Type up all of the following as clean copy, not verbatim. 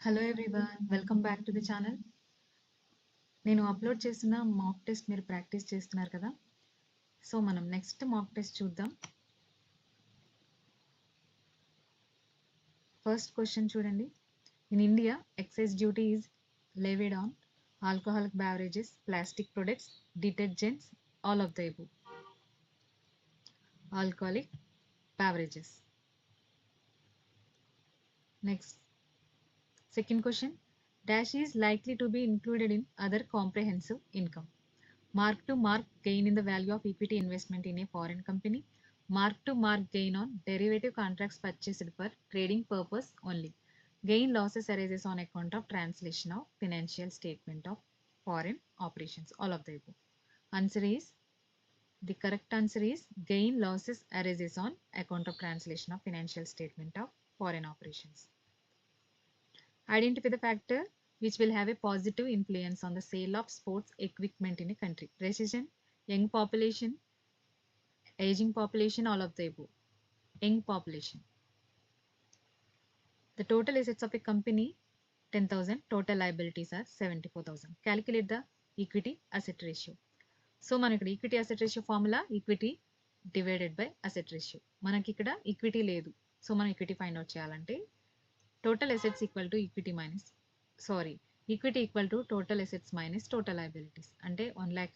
Hello everyone, welcome back to the channel. నేను upload చేసిన mock test మీరు practice చేస్తున్నారు కదా. సో మనం నెక్స్ట్ మాక్ టెస్ట్ చూద్దాం. ఫస్ట్ క్వశ్చన్ చూడండి. In India excise duty is levied on alcoholic beverages, plastic products, detergents, all of the above. Alcoholic beverages. Next, second question. Dash is likely to be included in other comprehensive income. Mark to mark gain in the value of equity investment in a foreign company. Mark to mark gain on derivative contracts purchased for trading purpose only. Gain losses arises on account of translation of financial statement of foreign operations. All of the above. Answer is, the correct answer is gain losses arises on account of translation of financial statement of foreign operations. Identify the factor which will have a positive influence on the sale of sports equipment in a country. Recession, young population, aging population, all of the above. Young population. The total assets of a company 10,000, total liabilities are 74,000. Calculate the equity asset ratio. So మనకి ఇక్కడ equity asset ratio formula equity divided by asset ratio. మనకి ఇక్కడ equity లేదు, so మనం equity find out చేయాలంటే total assets equal to equity minus equity equal to total assets minus total liabilities. అంటే 1 lakh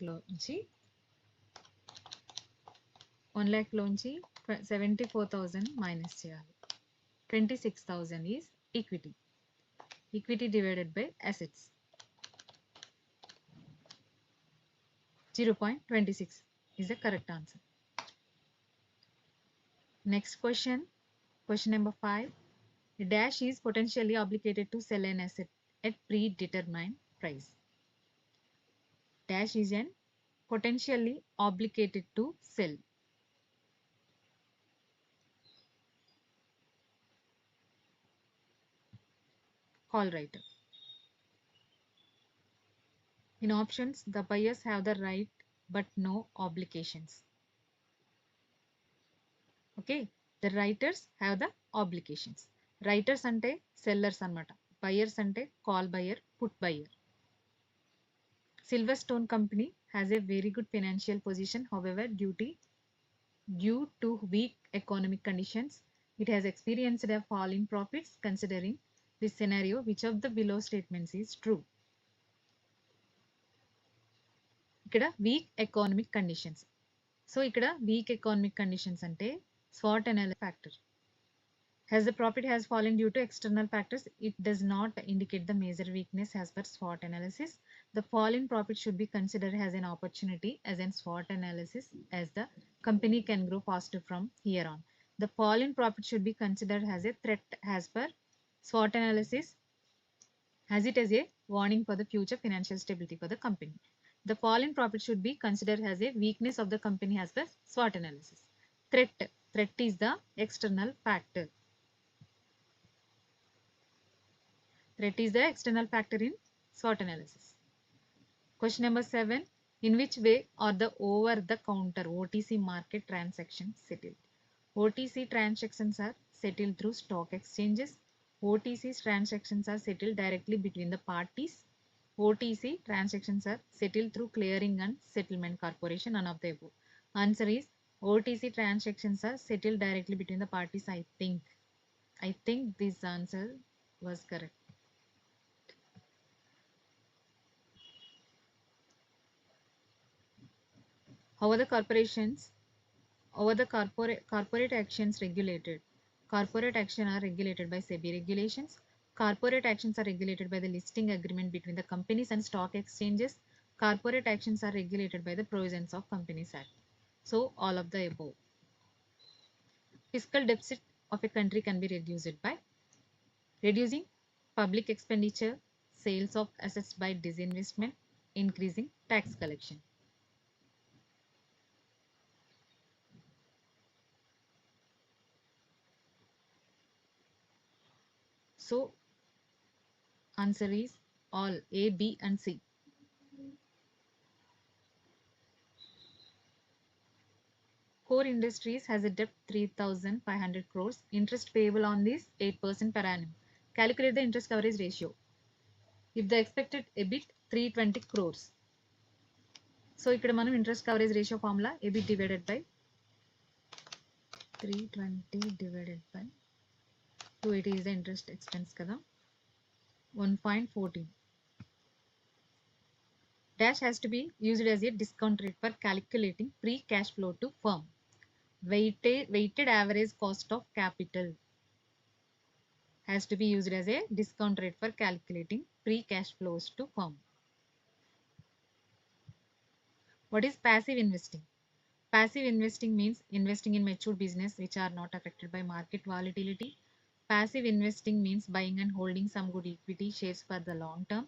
లోంచి 74,000 minus చేయాలి. 26,000 is equity. Equity divided by assets 0.26 is the correct answer. Next question, question number 5. A dash is potentially obligated to sell an asset at predetermined price. Dash is an potentially obligated to sell. Call writer. In options, the buyers have the right but no obligations. Okay, the writers have the obligations. Writers ante sellers annamata, buyers ante call buyer, put buyer. Silverstone company has a very good financial position. However, due to weak economic conditions, it has experienced a fall in profits. Considering this scenario, which of the below statements is true? ఇక్కడ week economic conditions. So ఇక్కడ week economic conditions అంటే SWOT analysis factor. As the profit has fallen due to external factors, it does not indicate the major weakness as per SWOT analysis. The fall in profit should be considered as an opportunity as in SWOT analysis, as the company can grow faster from here on. The fall in profit should be considered as a threat as per SWOT analysis, as it is a warning for the future financial stability for the company. The fall in profit should be considered as a weakness of the company as per SWOT analysis. Threat is the external factor. Threat is the external factor in SWOT analysis. Question number 7. In which way are the over-the-counter OTC market transactions settled? OTC transactions are settled through stock exchanges. OTC transactions are settled directly between the parties. OTC transactions are settled through clearing and settlement corporation. None of the above. Answer is OTC transactions are settled directly between the parties. I think this answer was correct. How are the corporate actions regulated? Corporate action are regulated by SEBI regulations. Corporate actions are regulated by the listing agreement between the companies and stock exchanges. Corporate actions are regulated by the provisions of Companies Act. So all of the above. Fiscal deficit of a country can be reduced by reducing public expenditure, sales of assets by disinvestment, increasing tax collection. So answer is all A, B and C. Core Industries has a debt 3,500 crores. Interest payable on this 8% per annum. Calculate the interest coverage ratio. If the expected EBIT 320 crores. So ఇక్కడ మనం interest coverage ratio formula EBIT divided by 320 divided by 280 is the interest expense కదా 1.14. Dash has to be used as a discount rate for calculating free cash flow to firm. Weighted average cost of capital has to be used as a discount rate for calculating free cash flows to firm. What is passive investing? Passive investing means investing in mature business which are not affected by market volatility. Passive investing means buying and holding some good equity shares for the long term.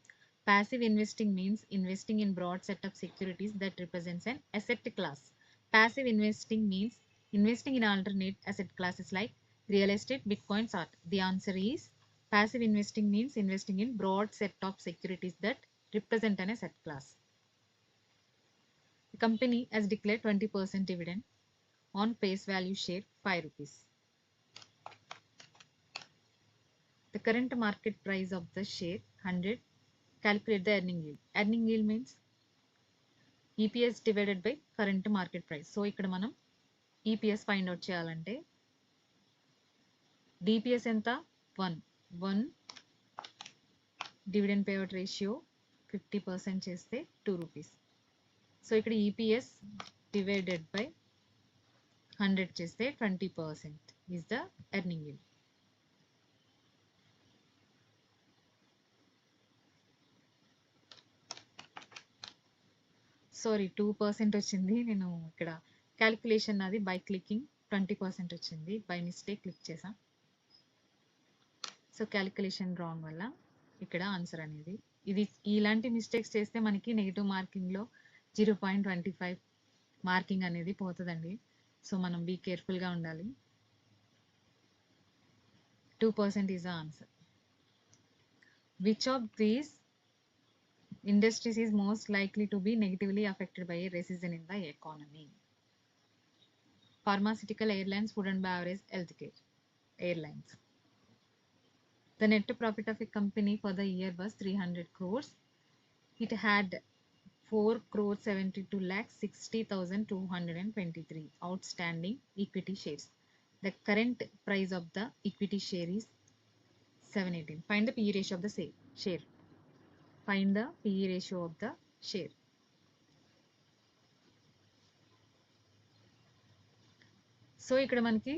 Passive investing means investing in broad set of securities that represents an asset class. Passive investing means investing in alternate asset classes like real estate, bitcoins, art. The answer is passive investing means investing in broad set of securities that represent an asset class. The company has declared 20% dividend on face value share 5 rupees. The current market price of the share 100. Calculate the earning yield. Earning yield means EPS divided by current market price. So ఇక్కడ మనం EPS find out చేయాలంటే DPS ఎంత 1 dividend payout ratio 50% చేస్తే 2 rupees. So ఇక్కడ EPS divided by 100 చేస్తే 20% is the earning yield. Sorry 2% వచ్చింది. నేను ఇక్కడ క్యాలిక్యులేషన్ అది బై క్లికింగ్ 20% వచ్చింది. బై మిస్టేక్ క్లిక్ చేసా. సో క్యాలిక్యులేషన్ రాంగ్ వల్ల ఇక్కడ ఆన్సర్ అనేది ఇది. ఇలాంటి మిస్టేక్స్ చేస్తే మనకి నెగిటివ్ మార్కింగ్లో 0.25 మార్కింగ్ అనేది పోతుందండి. సో మనం బీ కేర్ఫుల్గా ఉండాలి. 2% is the answer. Which of these industries is most likely to be negatively affected by a recession in the economy? Pharmaceutical, airlines, food and beverage, healthcare. Airlines. The net profit of a company for the year was 300 crores. It had 4 crores 72 lakhs 60,223 outstanding equity shares. The current price of the equity share is 718. Find the PE ratio of the share. Find the PE ratio of the share. So ఇక్కడ మనకి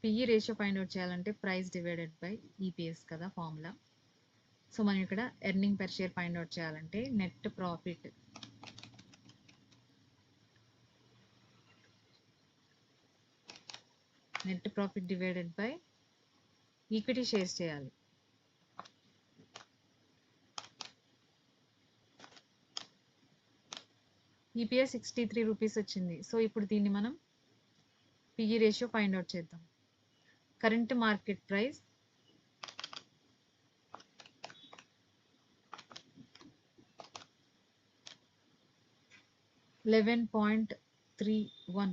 PE ratio find out చేయాలంటే price divided by EPS కదా formula. So మనం ఇక్కడ earning per share find out చేయాలంటే net profit divided by equity shares చేయాలి. EPS 63 rupees వచ్చింది. So ఇప్పుడు దీన్ని మనం PE రేషియో ఫైండ్ అవుట్ చేద్దాం. Current market price 11.31.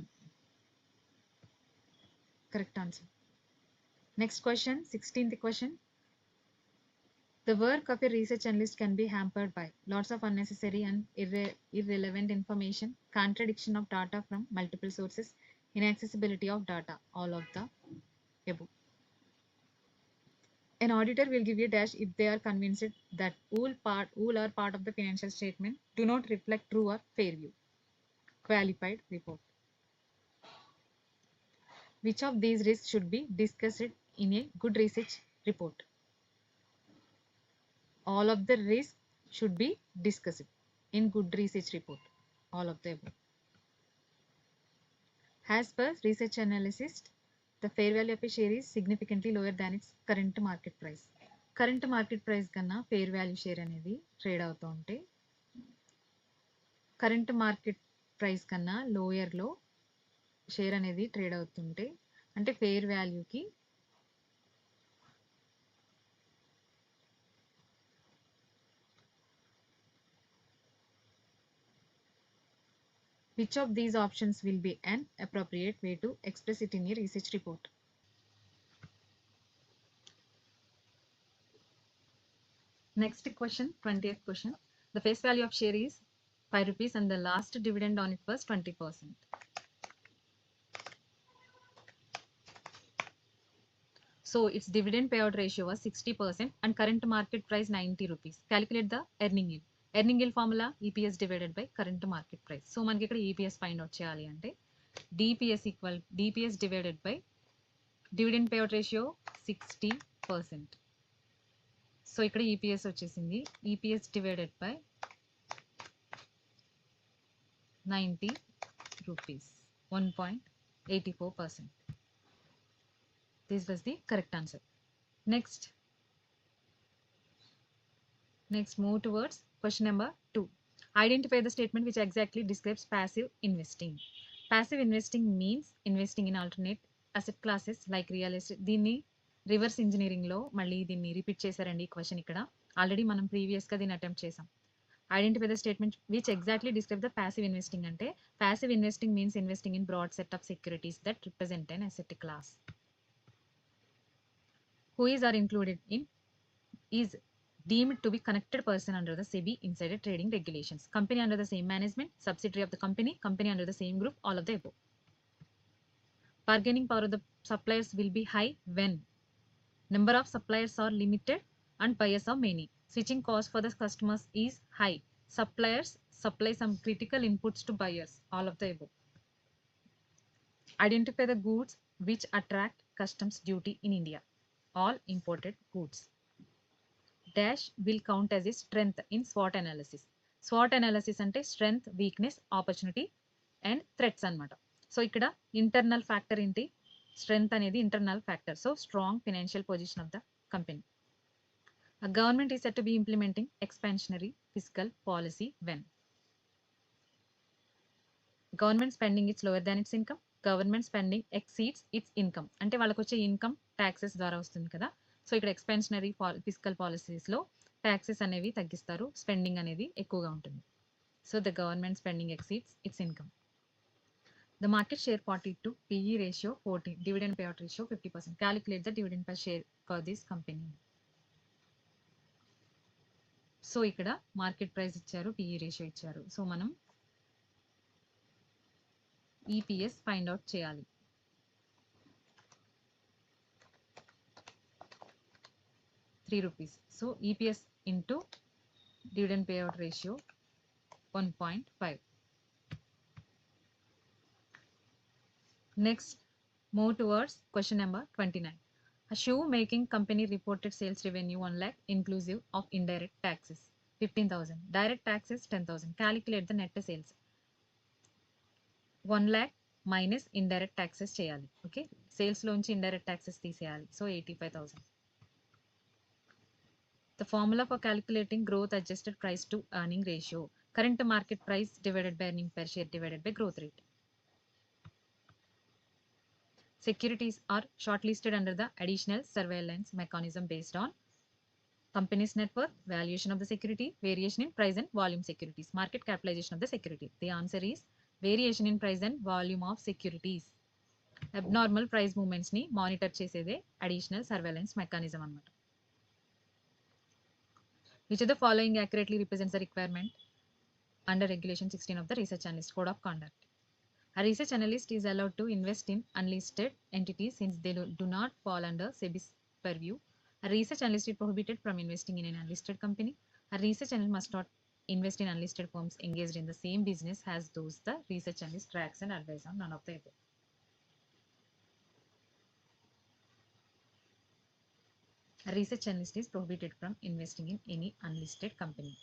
Correct answer. Next question, 16th question. The work of a research analyst can be hampered by lots of unnecessary and irrelevant information, contradiction of data from multiple sources, inaccessibility of data, all of the above. An auditor will give a dash if they are convinced that all are part of the financial statement do not reflect true or fair view. Qualified report. Which of these risks should be discussed in a good research report? All of the risks should be discussed in good research report. All of the above. As per research analysis, the fair value of a share is significantly lower than its current market price. Current market price కన్నా fair value share అనేది trade అవుతూ ఉంటే current market price కన్నా లోయర్లో share అనేది trade అవుతుంటే అంటే fair వాల్యూకి which of these options will be an appropriate way to express it in a research report? Next question, 20th question. The face value of share is 5 rupees and the last dividend on it was 20%. So its dividend payout ratio was 60% and current market price 90 rupees. Calculate the earning yield. Earning yield formula EPS divided by current market price. So మనకి ఇక్కడ EPS find out చేయాలి అంటే DPS divided by dividend payout ratio 60%. So ఇక్కడ EPS వచ్చేసింది EPS divided by 90 rupees, 1.84%. This was the correct answer. Next move towards question number 2. Identify the statement which exactly describes passive investing. Passive investing means investing in alternate asset classes like real estate. దీన్ని reverse ఇంజనీరింగ్లో మళ్ళీ దీన్ని repeat చేశారండి ఈ question ఇక్కడ. Already మనం ప్రీవియస్గా దీన్ని అటెంప్ట్ చేసాం. Identify the statement which exactly describe the passive investing అంటే passive investing means investing in broad set of securities that represent an asset class. Who is are included in is deemed to be connected person under the SEBI insider trading regulations. Company under the same management, subsidiary of the company under the same group, all of the above. Bargaining power of the suppliers will be high when number of suppliers are limited and buyers are many. Switching cost for the customers is high. Suppliers supply some critical inputs to buyers, all of the above. Identify the goods which attract customs duty in India. All imported goods. Dash will count as a strength in SWOT analysis. SWOT analysis అంటే strength, weakness, opportunity and threats అన్నమాట. So ఇక్కడ internal factor ఏంటి? Strength అనేది internal factor. So strong financial position of the company. A government is said to be implementing expansionary fiscal policy when government spending is lower than its income. Government spending exceeds it's income అంటే వాళ్ళకి వచ్చే income taxes ద్వారా వస్తుంది కదా. So ఇక్కడ ఎక్స్పెన్షనరీ physical పాలసీస్లో taxes అనేవి తగ్గిస్తారు, spending అనేది ఎక్కువగా ఉంటుంది. So the government spending exceeds it's income. The market share 42, PE ratio 14, dividend payout ratio 50%. Calculate the dividend per share for this company. So ఇక్కడ మార్కెట్ ప్రైస్ ఇచ్చారు, PE రేషియో ఇచ్చారు. So మనం EPS find out చేయాలి. ₹3. So EPS into dividend payout ratio 1.5. Next move towards question number 29. A shoe making company reported sales revenue 1 lakh inclusive of indirect taxes 15,000. Direct taxes 10,000. Calculate the net sales. 1 lakh minus indirect taxes చేయాలి. Okay, సేల్స్లోంచి indirect taxes తీసేయాలి. So 85,000. The formula for calculating growth adjusted price to earning ratio. Current market price divided by earning per share divided by growth rate. Securities are shortlisted under the additional surveillance mechanism based on company's net worth, valuation of the security, variation in price and volume securities, market capitalization of the security. The answer is variation in price and volume of securities. Abnormal price movements ni monitor చేసేదే additional surveillance mechanism అన్నమాట. Which of the following accurately represents the requirement under regulation 16 of the research analyst code of conduct? A research analyst is allowed to invest in unlisted entities since they do not fall under SEBI's purview. A research analyst is prohibited from investing in an unlisted company. A research analyst must not invest in unlisted firms engaged in the same business as those the research analyst tracks and advise on. None of the above. A research analyst is prohibited from investing in any unlisted company.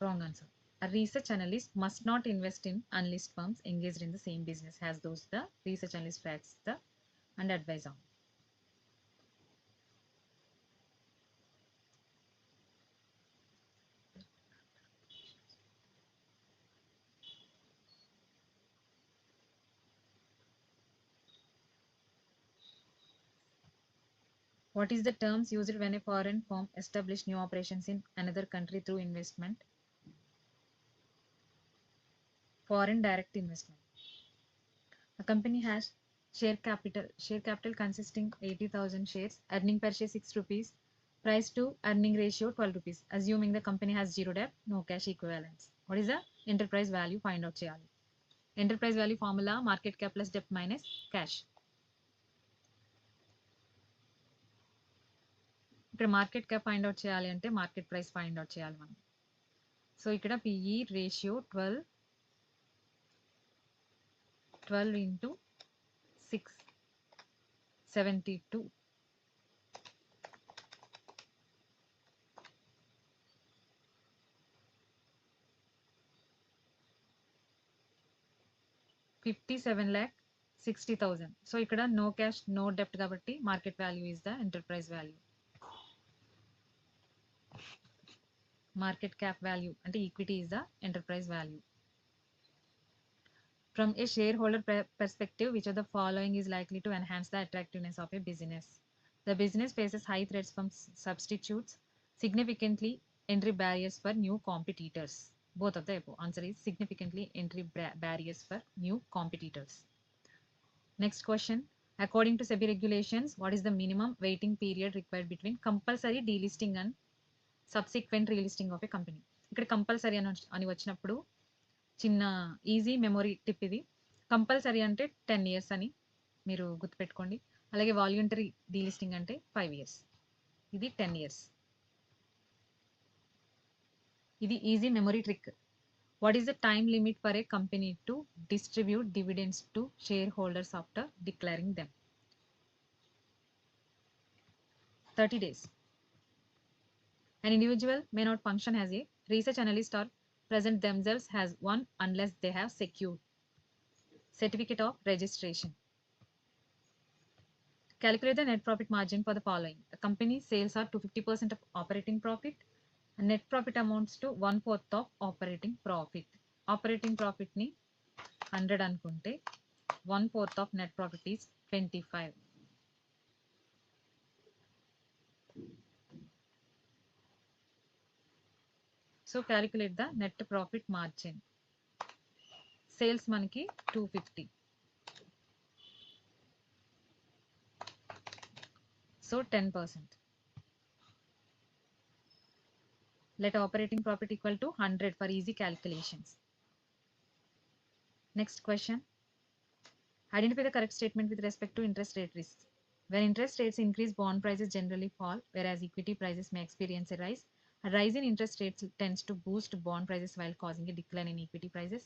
Wrong answer. A research analyst must not invest in unlisted firms engaged in the same business as those the research analyst tracks the and advise on. What is the terms used when a foreign firm establishes new operations in another country through investment? Foreign direct investment. A company has Share capital consisting 80,000 shares, earning per share 6 rupees, price to earning ratio 12 rupees. Assuming the company has zero debt, no cash equivalents. What is the enterprise value? Find out cheyali. Enterprise value formula market cap plus debt minus cash. ఇక్కడ market cap find out చేయాలి అంటే market price find out చేయాలి మనం. So ఇక్కడ PE ratio 12 into 6, 72. $57,60,000. So ఇక్కడ no cash no డెప్ట్ కాబట్టి market value is the enterprise value. Market cap value అంటే equity is the enterprise value. From a shareholder perspective, which of the following is likely to enhance the attractiveness of a business? The business faces high threats from substitutes, significantly entry barriers for new competitors. Both of the above. Answer is significantly entry barriers for new competitors. Next question. According to SEBI regulations, what is the minimum waiting period required between compulsory delisting and subsequent relisting of a company? ఇక్కడ compulsory అని వచ్చినప్పుడు చిన్న easy memory tip ఇది. Compulsory అంటే 10 years అని మీరు గుర్తుపెట్టుకోండి. అలాగే వాల్యూంటరీ డీలిస్టింగ్ అంటే 5 years. ఇది 10 years. ఇది easy memory trick. What is the time limit for a company to distribute dividends to share holders after declaring them? 30 days. An individual may not function as a research analyst or present themselves as one unless they have secured certificate of registration. Calculate the net profit margin for the following. A company's sales are to 50% of operating profit and net profit amounts to 1/4 of operating profit. Operating profit ni 100 అనుకుంటే 1/4 of net profit is 25. So calculate the net profit margin. Sales మనకి 250. So 10%. Let operating profit equal to 100 for easy calculations. Next question. Identify the correct statement with respect to interest rate risks. When interest rates increase, bond prices generally fall, whereas equity prices may experience a rise. A rise in interest rates tends to boost bond prices while causing a decline in equity prices.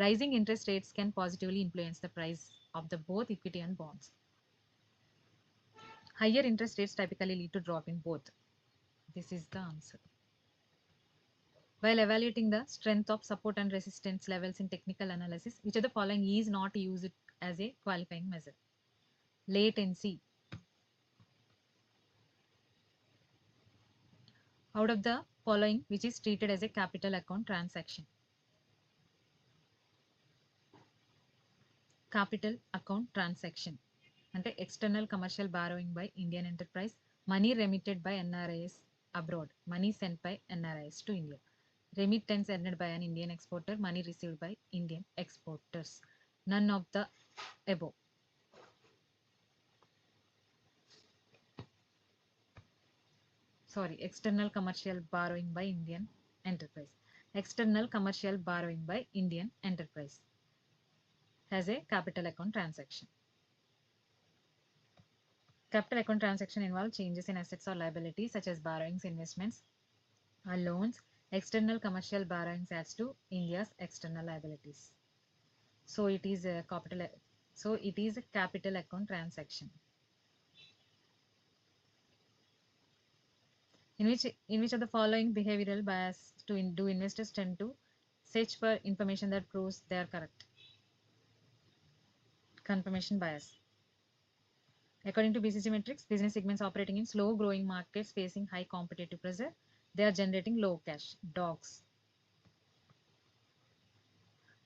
Rising interest rates can positively influence the price of the both equity and bonds. Higher interest rates typically lead to drop in both. This is the answer. While evaluating the strength of support and resistance levels in technical analysis, which of the following is not used as a qualifying measure? Latency. Out of the following, which is treated as a capital account transaction? Capital account transaction అంటే external commercial borrowing by Indian enterprise, money remitted by NRIs abroad, money sent by NRIs to India, remittance earned by an Indian exporter, money received by Indian exporters. None of the above. Sorry, external commercial borrowing by Indian enterprise. External commercial borrowing by Indian enterprise has a capital account transaction. Capital account transaction involve changes in assets or liabilities such as borrowings, investments, or loans. External commercial borrowings adds to India's external liabilities. So it is a capital account transaction. In which of the following behavioral bias do investors tend to search for information that proves they are correct? Confirmation bias. According to BCG metrics, business segments operating in slow growing markets facing high competitive pressure, they are generating low cash. Dogs.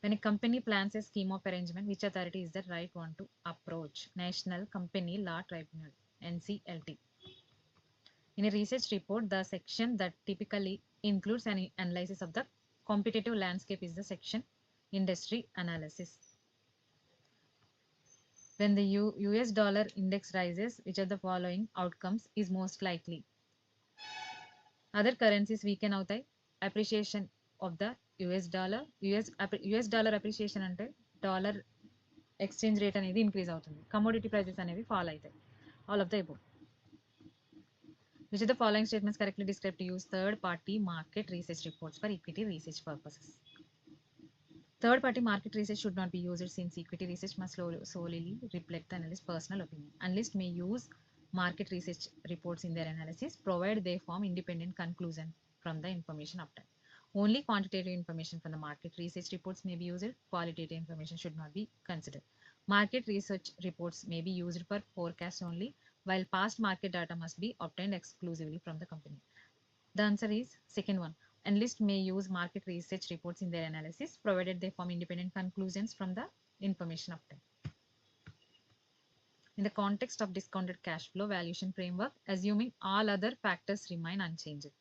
When a company plans a scheme of arrangement, which authority is the right one to approach? National Company Law Tribunal, NCLT. In a research report, the section that typically includes an analysis of the competitive landscape is the section Industry Analysis. When the US dollar index rises, which of the following outcomes is most likely? Other currencies weaken అవుతాయి. Appreciation of the US dollar. US dollar appreciation అంటే dollar exchange rate అనేది increase అవుతుంది. Commodity prices అనేవి fall అవుతాయి. All of the above. Which of the following statements correctly describe to use third party market research reports for equity research purposes? Third party market research should not be used since equity research must solely reflect the analyst's personal opinion. Analysts may use market research reports in their analysis, provided they form independent conclusion from the information obtained. Only quantitative information from the market research reports may be used. Qualitative information should not be considered. Market research reports may be used for forecasts only, while past market data must be obtained exclusively from the company. The answer is second one. Analysts may use market research reports in their analysis, provided they form independent conclusions from the information obtained. In the context of discounted cash flow valuation framework, assuming all other factors remain unchanged,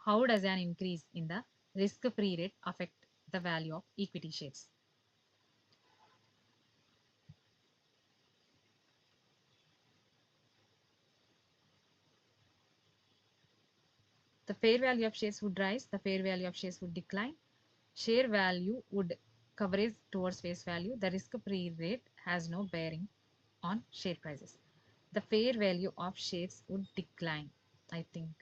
how does an increase in the risk-free rate affect the value of equity shares? The fair value of shares would rise, the fair value of shares would decline, share value would coverage towards face value, the risk-free rate has no bearing on share prices. The fair value of shares would decline, I think.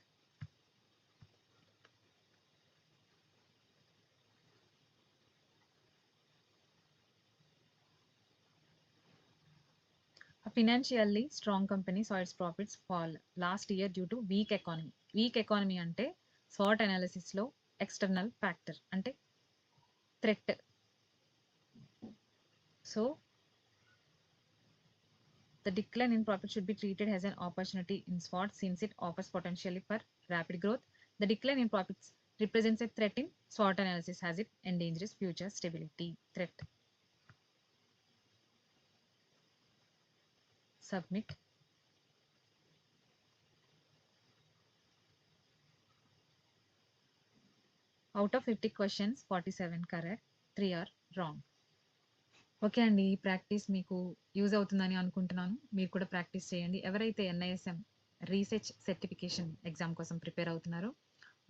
A financially strong company saw its profits fall last year due to weak economy. Weak economy అంటే SWOT analysis లో external factor అంటే threat. So the decline in profit should be treated as an opportunity in SWOT since it offers potential for rapid growth. The decline in profits represents a threat in SWOT analysis as it endangers future stability. Threat. Submit. Out of 50 questions, 47 correct, 3 are wrong. Okay అండి, ఈ practice మీకు use అవుతుందని అనుకుంటున్నాను. మీరు కూడా practice చేయండి. ఎవరైతే NISM research certification exam కోసం ప్రిపేర్ అవుతున్నారో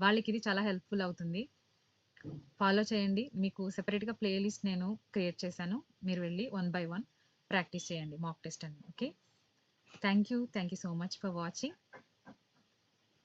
వాళ్ళకి ఇది చాలా హెల్ప్ఫుల్ అవుతుంది. ఫాలో చేయండి. మీకు సెపరేట్గా ప్లేలిస్ట్ నేను క్రియేట్ చేశాను. మీరు వెళ్ళి 1 by 1 ప్రాక్టీస్ చేయండి మాక్ టెస్ట్ అని. Okay, thank you so much for watching.